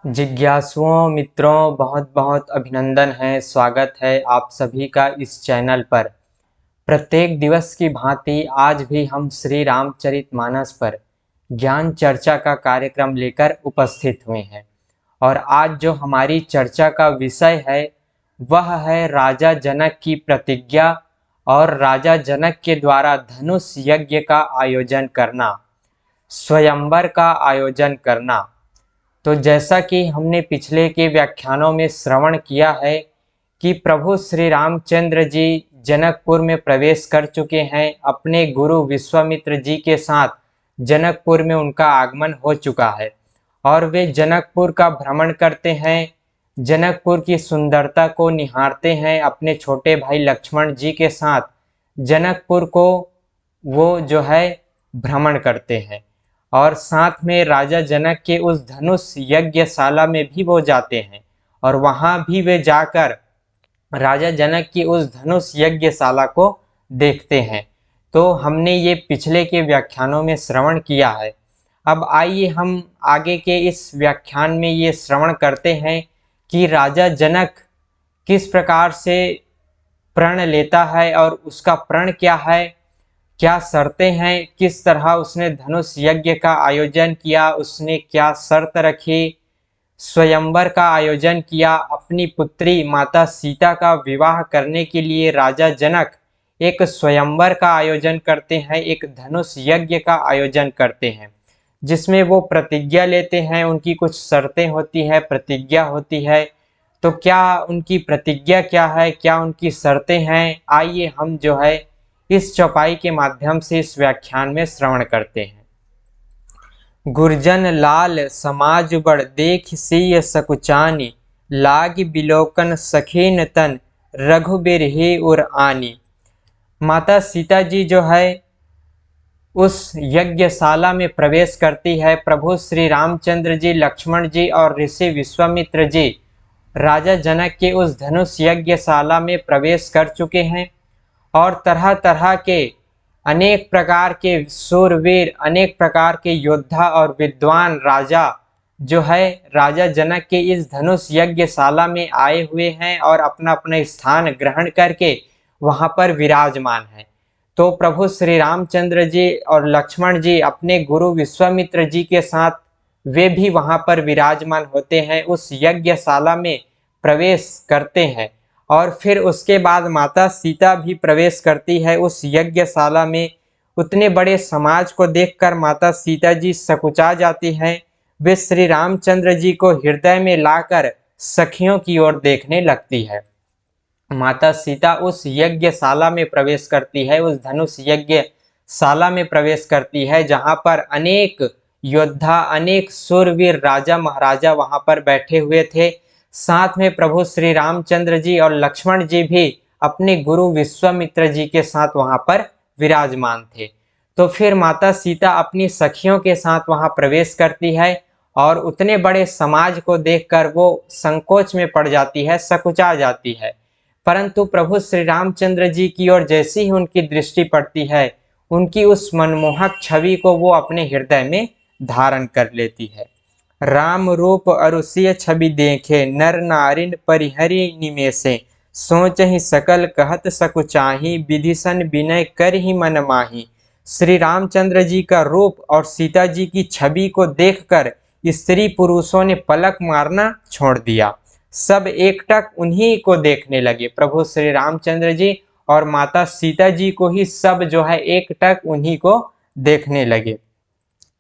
जिज्ञासुओं मित्रों, बहुत बहुत अभिनंदन है। स्वागत है आप सभी का इस चैनल पर। प्रत्येक दिवस की भांति आज भी हम श्री रामचरितमानस पर ज्ञान चर्चा का कार्यक्रम लेकर उपस्थित हुए हैं। और आज जो हमारी चर्चा का विषय है वह है राजा जनक की प्रतिज्ञा और राजा जनक के द्वारा धनुष यज्ञ का आयोजन करना, स्वयंवर का आयोजन करना। तो जैसा कि हमने पिछले के व्याख्यानों में श्रवण किया है कि प्रभु श्री रामचंद्र जी जनकपुर में प्रवेश कर चुके हैं। अपने गुरु विश्वामित्र जी के साथ जनकपुर में उनका आगमन हो चुका है और वे जनकपुर का भ्रमण करते हैं, जनकपुर की सुंदरता को निहारते हैं। अपने छोटे भाई लक्ष्मण जी के साथ जनकपुर को वो जो है भ्रमण करते हैं और साथ में राजा जनक के उस धनुष यज्ञशाला में भी वो जाते हैं और वहाँ भी वे जाकर राजा जनक की उस धनुष यज्ञशाला को देखते हैं। तो हमने ये पिछले के व्याख्यानों में श्रवण किया है। अब आइए हम आगे के इस व्याख्यान में ये श्रवण करते हैं कि राजा जनक किस प्रकार से प्रण लेता है और उसका प्रण क्या है, क्या शर्तें हैं, किस तरह उसने धनुष यज्ञ का आयोजन किया, उसने क्या शर्त रखी, स्वयंवर का आयोजन किया। अपनी पुत्री माता सीता का विवाह करने के लिए राजा जनक एक स्वयंवर का आयोजन करते हैं, एक धनुष यज्ञ का आयोजन करते हैं जिसमें वो प्रतिज्ञा लेते हैं। उनकी कुछ शर्तें होती है, प्रतिज्ञा होती है। तो क्या उनकी प्रतिज्ञा क्या है, क्या उनकी शर्तें हैं, आइए हम जो है इस चौपाई के माध्यम से इस व्याख्यान में श्रवण करते हैं। गुरजन लाल समाज बड़ देख सिय सकुचानी, लाग बिलोकन सखीन तन रघुबीर ही उर आनी। माता सीता जी जो है उस यज्ञशाला में प्रवेश करती है। प्रभु श्री रामचंद्र जी, लक्ष्मण जी और ऋषि विश्वामित्र जी राजा जनक के उस धनुष यज्ञशाला में प्रवेश कर चुके हैं और तरह तरह के अनेक प्रकार के शूरवीर, अनेक प्रकार के योद्धा और विद्वान राजा जो है राजा जनक के इस धनुष यज्ञशाला में आए हुए हैं और अपना अपना स्थान ग्रहण करके वहां पर विराजमान है। तो प्रभु श्री रामचंद्र जी और लक्ष्मण जी अपने गुरु विश्वामित्र जी के साथ वे भी वहां पर विराजमान होते हैं, उस यज्ञशाला में प्रवेश करते हैं। और फिर उसके बाद माता सीता भी प्रवेश करती है उस यज्ञशाला में। उतने बड़े समाज को देखकर माता सीता जी सकुचा जाती हैं। वे श्री रामचंद्र जी को हृदय में लाकर सखियों की ओर देखने लगती है। माता सीता उस यज्ञशाला में प्रवेश करती है, उस धनुष यज्ञशाला में प्रवेश करती है जहां पर अनेक योद्धा, अनेक शूरवीर राजा महाराजा वहां पर बैठे हुए थे। साथ में प्रभु श्री रामचंद्र जी और लक्ष्मण जी भी अपने गुरु विश्वामित्र जी के साथ वहां पर विराजमान थे। तो फिर माता सीता अपनी सखियों के साथ वहां प्रवेश करती है और उतने बड़े समाज को देखकर वो संकोच में पड़ जाती है, सकुचा जाती है। परंतु प्रभु श्री रामचंद्र जी की ओर जैसी ही उनकी दृष्टि पड़ती है, उनकी उस मनमोहक छवि को वो अपने हृदय में धारण कर लेती है। राम रूप अरुषिय छवि देखे, नर नारिन परिहरि निमेषे, सोच ही सकल कहत सकुचाही, विधिसन विनय कर ही मन माही। श्री रामचंद्र जी का रूप और सीता जी की छवि को देखकर स्त्री पुरुषों ने पलक मारना छोड़ दिया, सब एकटक उन्हीं को देखने लगे। प्रभु श्री रामचंद्र जी और माता सीता जी को ही सब जो है एकटक उन्हीं को देखने लगे।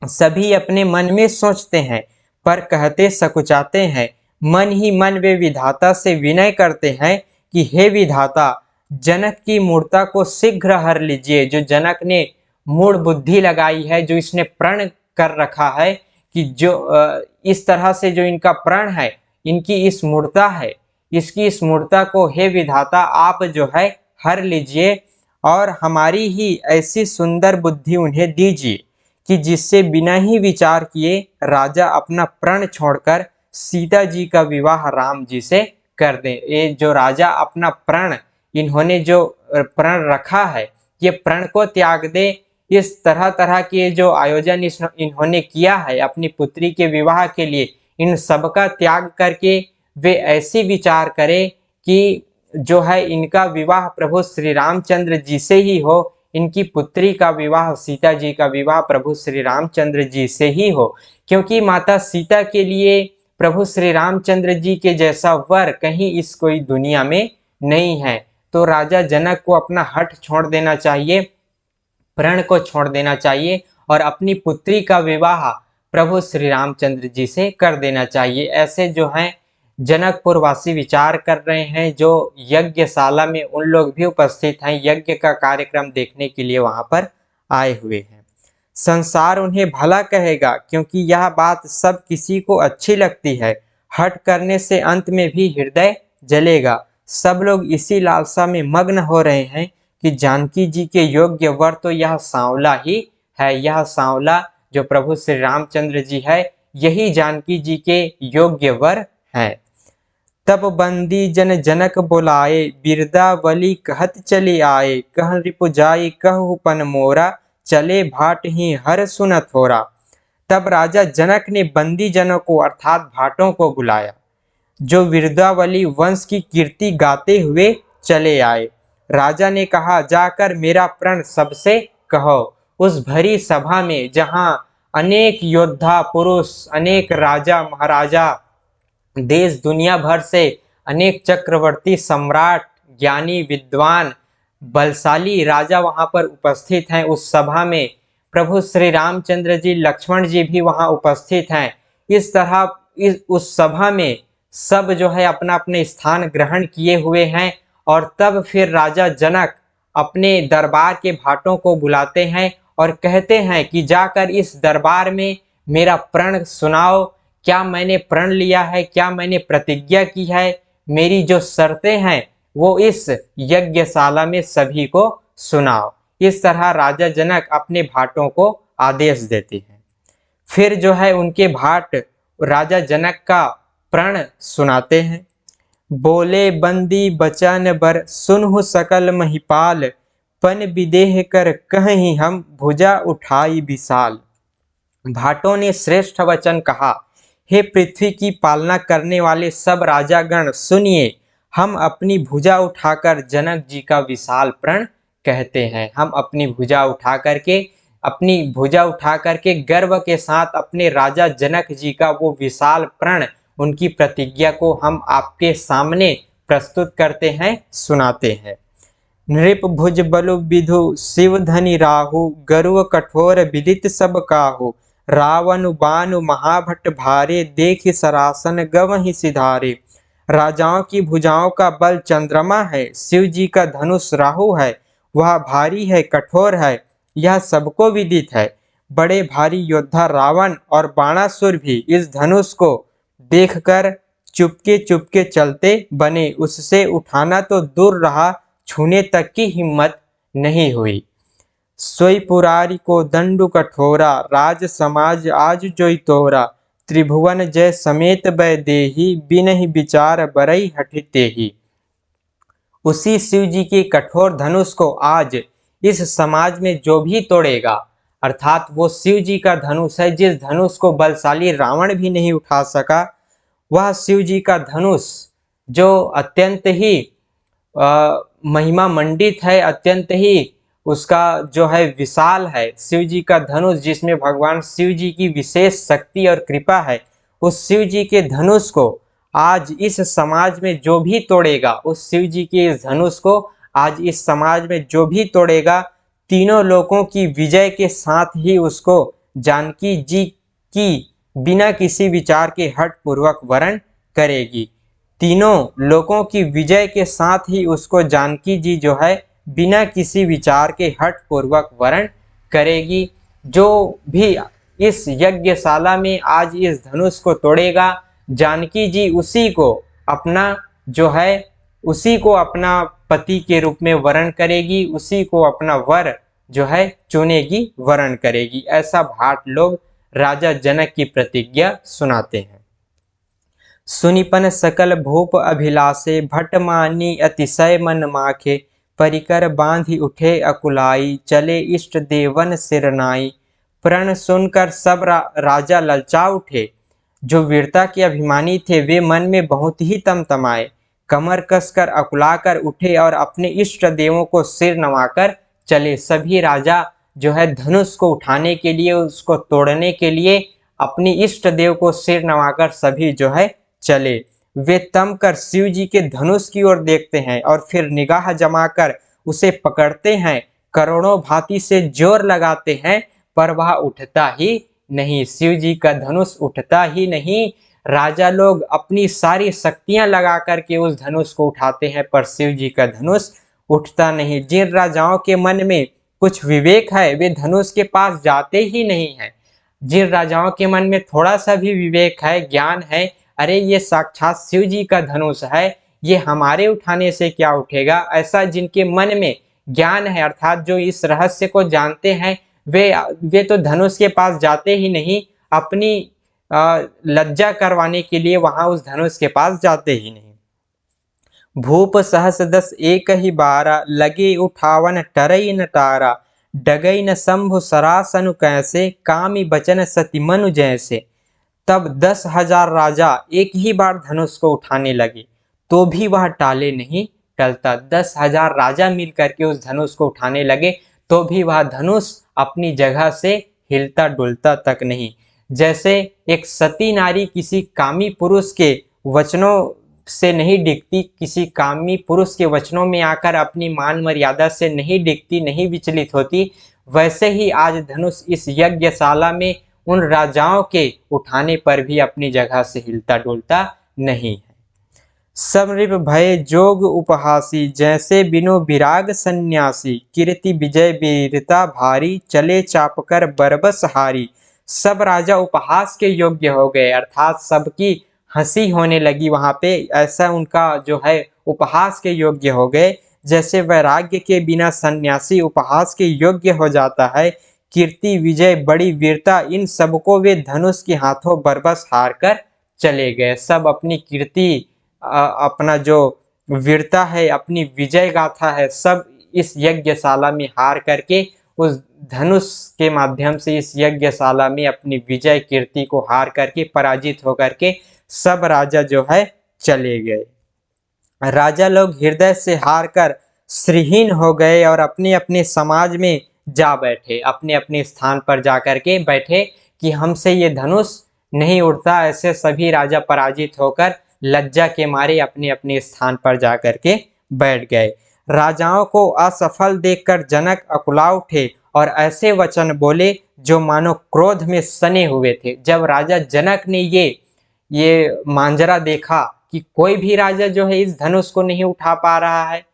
सभी अपने मन में सोचते हैं पर कहते सकुचाते हैं। मन ही मन वे विधाता से विनय करते हैं कि हे विधाता, जनक की मूर्ता को शीघ्र हर लीजिए। जो जनक ने मूढ़ बुद्धि लगाई है, जो इसने प्रण कर रखा है कि जो इस तरह से जो इनका प्रण है, इनकी इस मूर्ता है, इसकी इस मूर्ता को हे विधाता आप जो है हर लीजिए और हमारी ही ऐसी सुंदर बुद्धि उन्हें दीजिए कि जिससे बिना ही विचार किए राजा अपना प्रण छोड़कर सीता जी का विवाह राम जी से कर दें। ये जो राजा अपना प्रण, इन्होंने जो प्रण रखा है, ये प्रण को त्याग दे। इस तरह तरह के जो आयोजन इन्होंने किया है अपनी पुत्री के विवाह के लिए, इन सब का त्याग करके वे ऐसी विचार करें कि जो है इनका विवाह प्रभु श्री रामचंद्र जी से ही हो, इनकी पुत्री का विवाह, सीता जी का विवाह प्रभु श्री रामचंद्र जी से ही हो, क्योंकि माता सीता के लिए प्रभु श्री रामचंद्र जी के जैसा वर कहीं इस कोई दुनिया में नहीं है। तो राजा जनक को अपना हठ छोड़ देना चाहिए, प्रण को छोड़ देना चाहिए और अपनी पुत्री का विवाह प्रभु श्री रामचंद्र जी से कर देना चाहिए। ऐसे जो हैं जनकपुर वासी विचार कर रहे हैं, जो यज्ञशाला में उन लोग भी उपस्थित हैं, यज्ञ का कार्यक्रम देखने के लिए वहां पर आए हुए हैं। संसार उन्हें भला कहेगा क्योंकि यह बात सब किसी को अच्छी लगती है, हठ करने से अंत में भी हृदय जलेगा। सब लोग इसी लालसा में मग्न हो रहे हैं कि जानकी जी के योग्य वर तो यह सांवला ही है, यह सांवला जो प्रभु श्री रामचंद्र जी है, यही जानकी जी के योग्य वर है। तब बंदी जन जनक बुलाए, बिरदावली कहत चले आए, कह रिपुजाई कहु पन मोरा, चले भाट ही हर सुनत होरा। तब राजा जनक ने बंदी जनों को अर्थात भाटों को बुलाया, जो बिरदावली वंश की कीर्ति गाते हुए चले आए। राजा ने कहा, जाकर मेरा प्रण सबसे कहो। उस भरी सभा में जहां अनेक योद्धा पुरुष, अनेक राजा महाराजा, देश दुनिया भर से अनेक चक्रवर्ती सम्राट, ज्ञानी विद्वान, बलशाली राजा वहां पर उपस्थित हैं, उस सभा में प्रभु श्री रामचंद्र जी, लक्ष्मण जी भी वहां उपस्थित हैं। इस तरह उस सभा में सब जो है अपना अपने स्थान ग्रहण किए हुए हैं। और तब फिर राजा जनक अपने दरबार के भाटों को बुलाते हैं और कहते हैं कि जाकर इस दरबार में मेरा प्रण सुनाओ, क्या मैंने प्रण लिया है, क्या मैंने प्रतिज्ञा की है, मेरी जो शर्तें हैं वो इस यज्ञशाला में सभी को सुनाओ। इस तरह राजा जनक अपने भाटों को आदेश देते हैं। फिर जो है उनके भाट राजा जनक का प्रण सुनाते हैं। बोले बंदी बचन बर, सुनहु सकल महिपाल, पन विदेह कर कहीं हम, भुजा उठाई विशाल। भाटों ने श्रेष्ठ वचन कहा, हे पृथ्वी की पालना करने वाले सब राजागण सुनिए, हम अपनी भुजा उठाकर जनक जी का विशाल प्रण कहते हैं। हम अपनी भुजा उठा करके गर्व के साथ अपने राजा जनक जी का वो विशाल प्रण, उनकी प्रतिज्ञा को हम आपके सामने प्रस्तुत करते हैं, सुनाते हैं। नृप भुज बलु विधु, शिव धनि राहु, गरुव कठोर विदित सब काहू, रावण बानु महाभट भारे, देख सरासन गवहि सिधारे। राजाओं की भुजाओं का बल चंद्रमा है, शिव जी का धनुष राहु है, वह भारी है, कठोर है, यह सबको विदित है। बड़े भारी योद्धा रावण और बाणासुर भी इस धनुष को देखकर चुपके चुपके चलते बने, उससे उठाना तो दूर रहा, छूने तक की हिम्मत नहीं हुई। सोई पुरारी को दंडु कठोरा, राज समाज आज जोई तोरा, त्रिभुवन जय समेत बै देही, बिनहि विचार बरई हठिते ही। उसी शिव जी के कठोर धनुष को आज इस समाज में जो भी तोड़ेगा, अर्थात वो शिव जी का धनुष है, जिस धनुष को बलशाली रावण भी नहीं उठा सका, वह शिव जी का धनुष जो अत्यंत ही महिमा मंडित है, अत्यंत ही उसका जो है विशाल है, शिव जी का धनुष जिसमें भगवान शिव जी की विशेष शक्ति और कृपा है, उस शिव जी के धनुष को आज इस समाज में जो भी तोड़ेगा, उस शिव जी के इस धनुष को आज इस समाज में जो भी तोड़ेगा, तीनों लोकों की विजय के साथ ही उसको जानकी जी की बिना किसी विचार के हठ पूर्वक वरण करेगी। तीनों लोकों की विजय के साथ ही उसको जानकी जी जो है बिना किसी विचार के हठ पूर्वक वरण करेगी। जो भी इस यज्ञशाला में आज इस धनुष को तोड़ेगा, जानकी जी उसी को अपना पति के रूप में वरण करेगी, उसी को अपना वर जो है चुनेगी, वरण करेगी। ऐसा भाट लोग राजा जनक की प्रतिज्ञा सुनाते हैं। सुनिपन सकल भूप अभिलाषे, भट मानी अतिशय मन माखे, परिकर बांधि उठे अकुलाई, चले इष्ट देवन सिरनाई। प्रण सुनकर सब राजा ललचा उठे। जो वीरता के अभिमानी थे वे मन में बहुत ही तमतमाए, कमर कसकर अकुलाकर उठे और अपने इष्ट देवों को सिर नवाकर चले। सभी राजा जो है धनुष को उठाने के लिए, उसको तोड़ने के लिए अपनी इष्ट देव को सिर नवाकर सभी जो है चले। वे तम कर शिव जी के धनुष की ओर देखते हैं और फिर निगाह जमाकर उसे पकड़ते हैं। करोड़ों भांति से जोर लगाते हैं पर वह उठता ही नहीं, शिव जी का धनुष उठता ही नहीं। राजा लोग अपनी सारी शक्तियां लगा करके उस धनुष को उठाते हैं पर शिव जी का धनुष उठता नहीं। जिन राजाओं के मन में कुछ विवेक है वे धनुष के पास जाते ही नहीं है। जिन राजाओं के मन में थोड़ा सा भी विवेक है, ज्ञान है, अरे ये साक्षात शिव जी का धनुष है, ये हमारे उठाने से क्या उठेगा, ऐसा जिनके मन में ज्ञान है अर्थात जो इस रहस्य को जानते हैं वे तो धनुष के पास जाते ही नहीं, अपनी लज्जा करवाने के लिए वहां उस धनुष के पास जाते ही नहीं। भूप सहस दस एक ही बारा, लगे उठावन टरई न तारा, डगई न शंभु सरासनु कैसे, कामी बचन सती मनु जैसे। तब 10,000 राजा एक ही बार धनुष को उठाने लगे तो भी वह टाले नहीं टलता। 10,000 राजा मिलकर के उस धनुष को उठाने लगे तो भी वह धनुष अपनी जगह से हिलता डुलता तक नहीं। जैसे एक सती नारी किसी कामी पुरुष के वचनों से नहीं डिगती, किसी कामी पुरुष के वचनों में आकर अपनी मान मर्यादा से नहीं डिगती, नहीं विचलित होती, वैसे ही आज धनुष इस यज्ञशाला में उन राजाओं के उठाने पर भी अपनी जगह से हिलता डुलता नहीं है। समृप भय जोग उपहासी, जैसे बिनो विराग सन्यासी, कीर्ति विजय वीरता भारी, चले चापकर बरबस हारी। सब राजा उपहास के योग्य हो गए अर्थात सबकी हंसी होने लगी वहां पे, ऐसा उनका जो है उपहास के योग्य हो गए। जैसे वैराग्य के बिना सन्यासी उपहास के योग्य हो जाता है, कीर्ति विजय बड़ी वीरता इन सबको वे धनुष के हाथों बरबस हार कर चले गए। सब अपनी कीर्ति, अपना जो वीरता है, अपनी विजय गाथा है, सब इस यज्ञशाला में हार करके उस धनुष के माध्यम से इस यज्ञशाला में अपनी विजय कीर्ति को हार करके पराजित होकर के सब राजा जो है चले गए। राजा लोग हृदय से हार कर श्रीहीन हो गए और अपने अपने समाज में जा बैठे, अपने अपने स्थान पर जाकर के बैठे कि हमसे ये धनुष नहीं उड़ता। ऐसे सभी राजा पराजित होकर लज्जा के मारे अपने अपने स्थान पर जाकर के बैठ गए। राजाओं को असफल देखकर जनक अकुला उठे और ऐसे वचन बोले जो मानो क्रोध में सने हुए थे। जब राजा जनक ने ये मांजरा देखा कि कोई भी राजा जो है इस धनुष को नहीं उठा पा रहा है,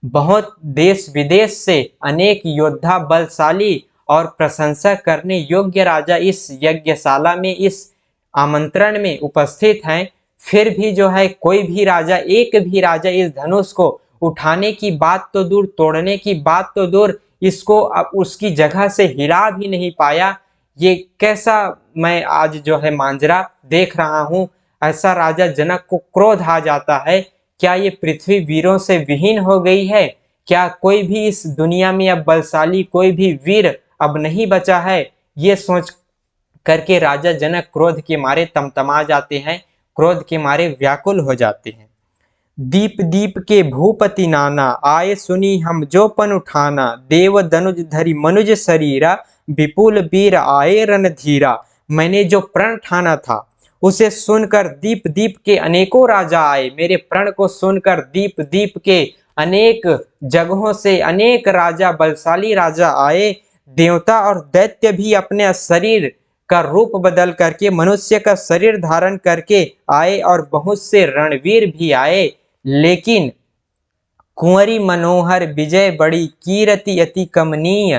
बहुत देश विदेश से अनेक योद्धा बलशाली और प्रशंसा करने योग्य राजा इस यज्ञशाला में इस आमंत्रण में उपस्थित हैं, फिर भी जो है कोई भी राजा, एक भी राजा इस धनुष को उठाने की बात तो दूर, तोड़ने की बात तो दूर, इसको अब उसकी जगह से हिला भी नहीं पाया। ये कैसा मैं आज जो है मांजरा देख रहा हूँ। ऐसा राजा जनक को क्रोध आ जाता है। क्या ये पृथ्वी वीरों से विहीन हो गई है? क्या कोई भी इस दुनिया में अब बलशाली कोई भी वीर अब नहीं बचा है? ये सोच करके राजा जनक क्रोध के मारे तमतमा जाते हैं, क्रोध के मारे व्याकुल हो जाते हैं। दीप दीप के भूपति नाना, आए सुनी हम जो पन उठाना, देव दनुज धरी मनुज शरीरा, विपुल वीर आए रणधीरा। मैंने जो प्रण ठाना था उसे सुनकर दीप दीप के अनेकों राजा आए। मेरे प्रण को सुनकर दीप दीप के अनेक जगहों से अनेक राजा, बलशाली राजा आए। देवता और दैत्य भी अपने शरीर का रूप बदल करके मनुष्य का शरीर धारण करके आए और बहुत से रणवीर भी आए। लेकिन कुंवरी मनोहर विजय बड़ी, कीरति अति कमनीय,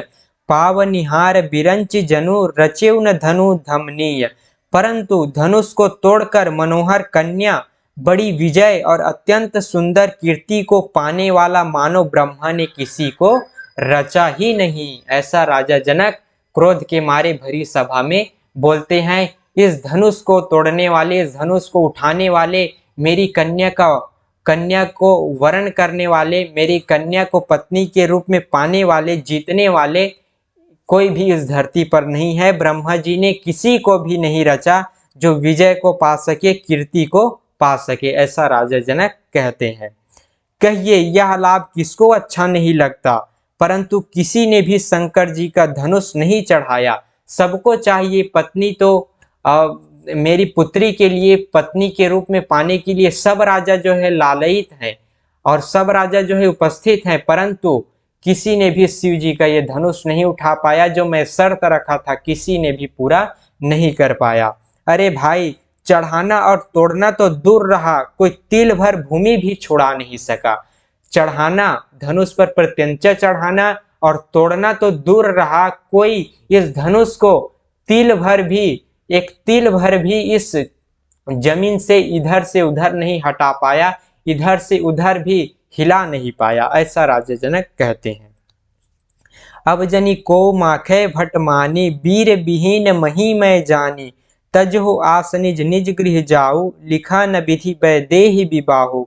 पावनिहार बिरंच जनु, रचेउ न धनु धमनीय। परंतु धनुष को तोड़कर मनोहर कन्या, बड़ी विजय और अत्यंत सुंदर कीर्ति को पाने वाला मानो ब्रह्मा ने किसी को रचा ही नहीं। ऐसा राजा जनक क्रोध के मारे भरी सभा में बोलते हैं। इस धनुष को तोड़ने वाले, इस धनुष को उठाने वाले, मेरी कन्या को वरण करने वाले, मेरी कन्या को पत्नी के रूप में पाने वाले, जीतने वाले कोई भी इस धरती पर नहीं है। ब्रह्मा जी ने किसी को भी नहीं रचा जो विजय को पा सके, कीर्ति को पा सके, ऐसा राजा जनक कहते हैं। कहिए यह लाभ किसको अच्छा नहीं लगता, परंतु किसी ने भी शंकर जी का धनुष नहीं चढ़ाया। सबको चाहिए पत्नी, तो मेरी पुत्री के लिए पत्नी के रूप में पाने के लिए सब राजा जो है लालयित हैं और सब राजा जो है उपस्थित हैं, परंतु किसी ने भी शिव जी का ये धनुष नहीं उठा पाया। जो मैं शर्त रखा था किसी ने भी पूरा नहीं कर पाया। अरे भाई, चढ़ाना और तोड़ना तो दूर रहा, कोई तिल भर भूमि भी छुड़ा नहीं सका। चढ़ाना, धनुष पर प्रत्यंचा चढ़ाना और तोड़ना तो दूर रहा, कोई इस धनुष को तिल भर भी, एक तिल भर भी इस जमीन से इधर से उधर नहीं हटा पाया, इधर से उधर भी हिला नहीं पाया, ऐसा राजा जनक कहते हैं। अब जनी को माखे भट मानी, वीर विहीन मही मैं जानी, तजहु आस निज निज गृह जाऊ, लिखा न विधि वैदेही विबाहु।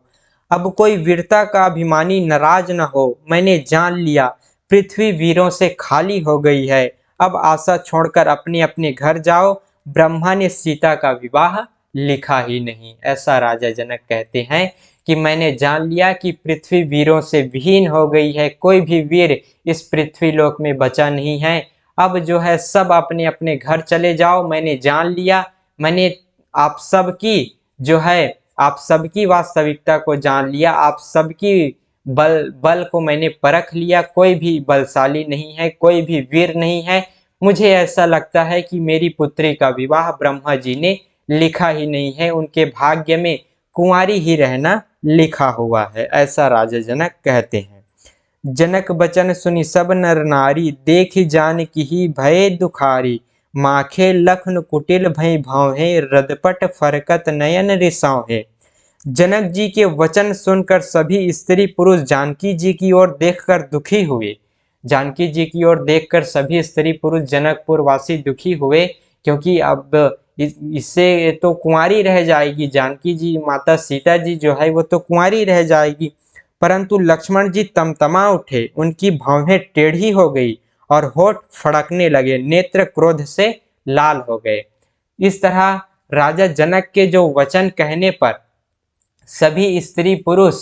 अब कोई वीरता का अभिमानी नाराज न हो, मैंने जान लिया पृथ्वी वीरों से खाली हो गई है। अब आशा छोड़कर अपने अपने घर जाओ, ब्रह्मा ने सीता का विवाह लिखा ही नहीं। ऐसा राजा जनक कहते हैं कि मैंने जान लिया कि पृथ्वी वीरों से विहीन हो गई है, कोई भी वीर इस पृथ्वी लोक में बचा नहीं है। अब जो है सब अपने अपने घर चले जाओ, मैंने जान लिया, मैंने आप सबकी जो है, आप सबकी वास्तविकता को जान लिया, आप सबकी बल को मैंने परख लिया, कोई भी बलशाली नहीं है, कोई भी वीर नहीं है। मुझे ऐसा लगता है कि मेरी पुत्री का विवाह ब्रह्मा जी ने लिखा ही नहीं है, उनके भाग्य में कुंवारी ही रहना लिखा हुआ है, ऐसा राजा जनक कहते हैं। जनक बचन सुनि सब नर नारी, देख जान की भय दुखारी, माखे लखन कुटिल भय भावे, रदपट फरकत नयन रिसावे। जनक जी के वचन सुनकर सभी स्त्री पुरुष जानकी जी की ओर देखकर दुखी हुए। जानकी जी की ओर देखकर सभी स्त्री पुरुष जनकपुर वासी दुखी हुए, क्योंकि अब इससे तो कुंवारी रह जाएगी जानकी जी, माता सीता जी जो है वो तो कुंवारी रह जाएगी। परंतु लक्ष्मण जी तमतमा उठे, उनकी भौहें टेढ़ी हो गई और होठ फड़कने लगे, नेत्र क्रोध से लाल हो गए। इस तरह राजा जनक के जो वचन कहने पर सभी स्त्री पुरुष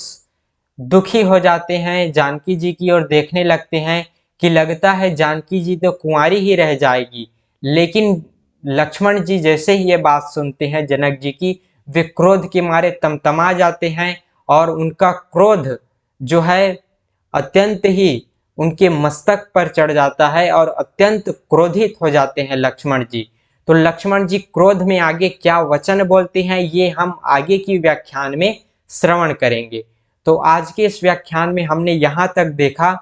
दुखी हो जाते हैं, जानकी जी की ओर देखने लगते हैं कि लगता है जानकी जी तो कुंवारी ही रह जाएगी। लेकिन लक्ष्मण जी जैसे ही ये बात सुनते हैं जनक जी की, वे क्रोध के मारे तमतमा जाते हैं और उनका क्रोध जो है अत्यंत ही उनके मस्तक पर चढ़ जाता है और अत्यंत क्रोधित हो जाते हैं लक्ष्मण जी। तो लक्ष्मण जी क्रोध में आगे क्या वचन बोलते हैं ये हम आगे की व्याख्यान में श्रवण करेंगे। तो आज के इस व्याख्यान में हमने यहाँ तक देखा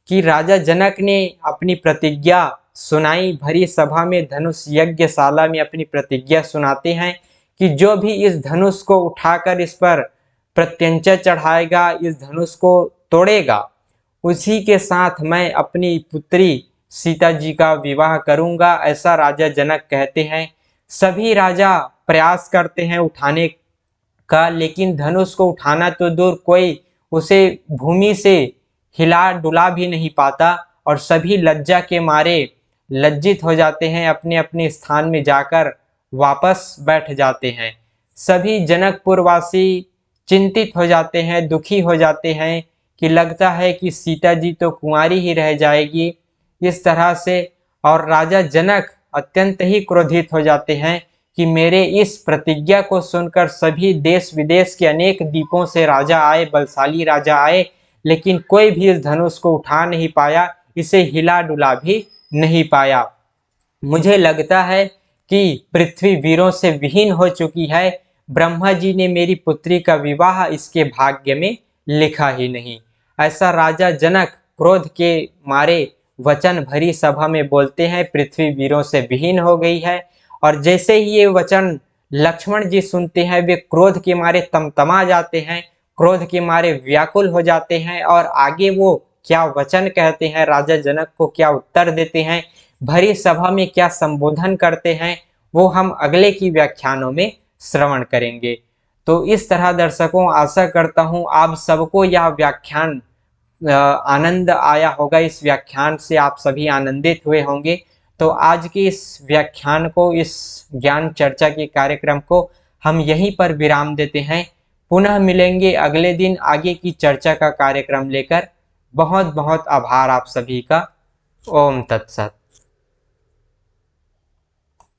कि राजा जनक ने अपनी प्रतिज्ञा सुनाई, भरी सभा में धनुष यज्ञशाला में अपनी प्रतिज्ञा सुनाते हैं कि जो भी इस धनुष को उठाकर इस पर प्रत्यंचा चढ़ाएगा, इस धनुष को तोड़ेगा, उसी के साथ मैं अपनी पुत्री सीता जी का विवाह करूंगा, ऐसा राजा जनक कहते हैं। सभी राजा प्रयास करते हैं उठाने का, लेकिन धनुष को उठाना तो दूर, कोई उसे भूमि से हिला डुला भी नहीं पाता और सभी लज्जा के मारे लज्जित हो जाते हैं, अपने अपने स्थान में जाकर वापस बैठ जाते हैं। सभी जनकपुर वासी चिंतित हो जाते हैं, दुखी हो जाते हैं कि लगता है कि सीता जी तो कुंवारी ही रह जाएगी इस तरह से। और राजा जनक अत्यंत ही क्रोधित हो जाते हैं कि मेरे इस प्रतिज्ञा को सुनकर सभी देश विदेश के अनेक द्वीपों से राजा आए, बलशाली राजा आए, लेकिन कोई भी इस धनुष को उठा नहीं पाया, इसे हिला डुला भी नहीं पाया। मुझे लगता है कि पृथ्वी वीरों से विहीन हो चुकी है, ब्रह्मा जी ने मेरी पुत्री का विवाह इसके भाग्य में लिखा ही नहीं, ऐसा राजा जनक क्रोध के मारे वचन भरी सभा में बोलते हैं। पृथ्वी वीरों से विहीन हो गई है और जैसे ही ये वचन लक्ष्मण जी सुनते हैं, वे क्रोध के मारे तमतमा जाते हैं, क्रोध के मारे व्याकुल हो जाते हैं और आगे वो क्या वचन कहते हैं, राजा जनक को क्या उत्तर देते हैं, भरी सभा में क्या संबोधन करते हैं, वो हम अगले की व्याख्यानों में श्रवण करेंगे। तो इस तरह दर्शकों, आशा करता हूँ आप सबको यह व्याख्यान आनंद आया होगा, इस व्याख्यान से आप सभी आनंदित हुए होंगे। तो आज की इस व्याख्यान को, इस ज्ञान चर्चा के कार्यक्रम को हम यहीं पर विराम देते हैं। पुनः मिलेंगे अगले दिन आगे की चर्चा का कार्यक्रम लेकर। बहुत बहुत आभार आप सभी का। ओम तत्सत।